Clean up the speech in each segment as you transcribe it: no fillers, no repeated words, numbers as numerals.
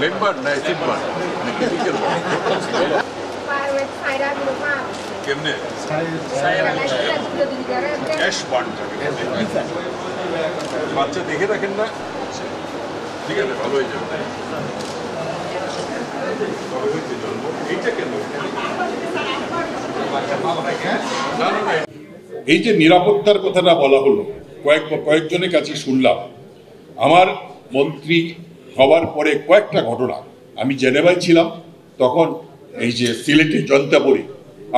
লেটবার না সিটবার কেমনে বাচ্চা দেখে রাখেন না, ঠিক আছে, ভালো হয়ে যাবে। এই যে নিরাপত্তার কথাটা বলা হলো, কয়েকজনের কাছে শুনলাম। আমার মন্ত্রী হওয়ার পরে কয়েকটা ঘটনা, আমি জেনেভায় ছিলাম তখন, এই যে সিলেটে জনতাপুরে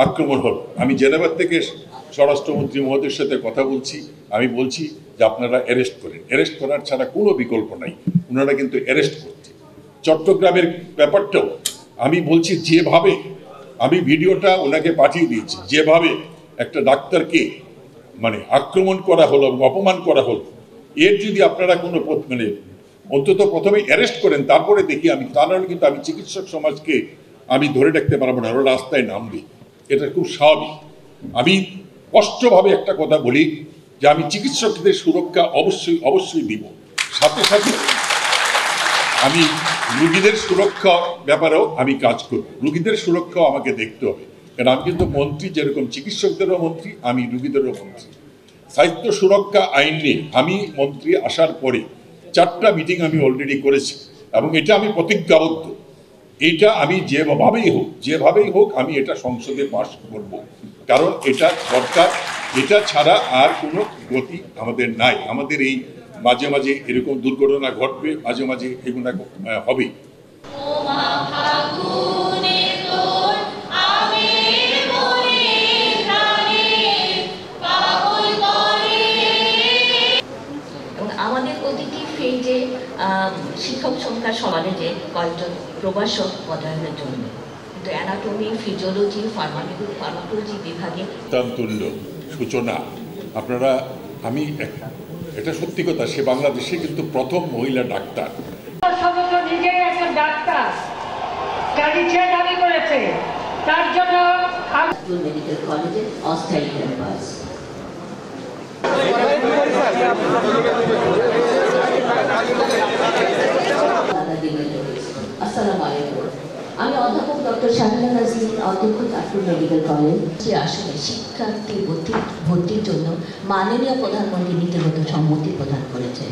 আক্রমণ হলো, আমি জেনেভার থেকে স্বরাষ্ট্রমন্ত্রী মহোদয়ের সাথে কথা বলছি, আমি বলছি যে আপনারা অ্যারেস্ট করেন, অ্যারেস্ট করার ছাড়া কোনো বিকল্প নাই। ওনারা কিন্তু অ্যারেস্ট করছে। চট্টগ্রামের ব্যাপারটাও আমি বলছি, যেভাবে আমি ভিডিওটা ওনাকে পাঠিয়ে দিয়েছি, যেভাবে একটা ডাক্তারকে মানে আক্রমণ করা হলো, অপমান করা হলো, এর যদি আপনারা কোনো মানে অন্তত প্রথমে অ্যারেস্ট করেন, তারপরে দেখি আমি, তা নাহলে কিন্তু আমি চিকিৎসক সমাজকে আমি ধরে রাখতে পারবো না, ওরা রাস্তায় নামবে। এটা খুব স্বাভাবিক। আমি স্পষ্টভাবে একটা কথা বলি যে আমি চিকিৎসকদের সুরক্ষা অবশ্যই অবশ্যই দিব, সাথে সাথে আমি রুগীদের সুরক্ষা ব্যাপারেও আমি কাজ করব। রুগীদের সুরক্ষাও আমাকে দেখতে হবে, কারণ আমি কিন্তু মন্ত্রী, যেরকম চিকিৎসকদেরও মন্ত্রী, আমি রুগীদেরও মন্ত্রী। স্বাস্থ্য সুরক্ষা আইন নিয়ে আমি মন্ত্রী আসার পরে 4টা মিটিং আমি অলরেডি করেছি, এবং এটা আমি প্রতিজ্ঞাবদ্ধ, এটা আমি যেভাবেই হোক আমি এটা সংসদে পাস করব, কারণ এটা সরকার, এটা ছাড়া আর কোনো গতি আমাদের নাই। আমাদের এই মাঝে মাঝে এরকম দুর্ঘটনা ঘটবে, মাঝে মাঝে এগুলো হবে। আমাদের প্রতিটি ফিল্ডে শিক্ষক সংখ্যা সমানে যে কয়েকজন প্রভাষক পদায়নের জন্য, কিন্তু অ্যানাটমি, ফিজিওলজি, ফার্মাকোলজি বিভাগে তুল্য সূচনা আপনারা, আমি এটা সত্যি কথা, সে বাংলাদেশে কিন্তু প্রথম মহিলা ডাক্তার। নিজেই একটা ডাক্তার দাবি করেছে, তার জন্য মেডিকেল কলেজের অস্থায়ী ক্যাম্পাস। আমি অধ্যাপক ডক্টর শাহিনা নাজরীন, অধ্যক্ষ চাঁদপুর মেডিকেল কলেজ। আসলে শিক্ষার্থী ভর্তির জন্য মাননীয় প্রধানমন্ত্রী নীতিগত সম্মতি প্রদান করেছে।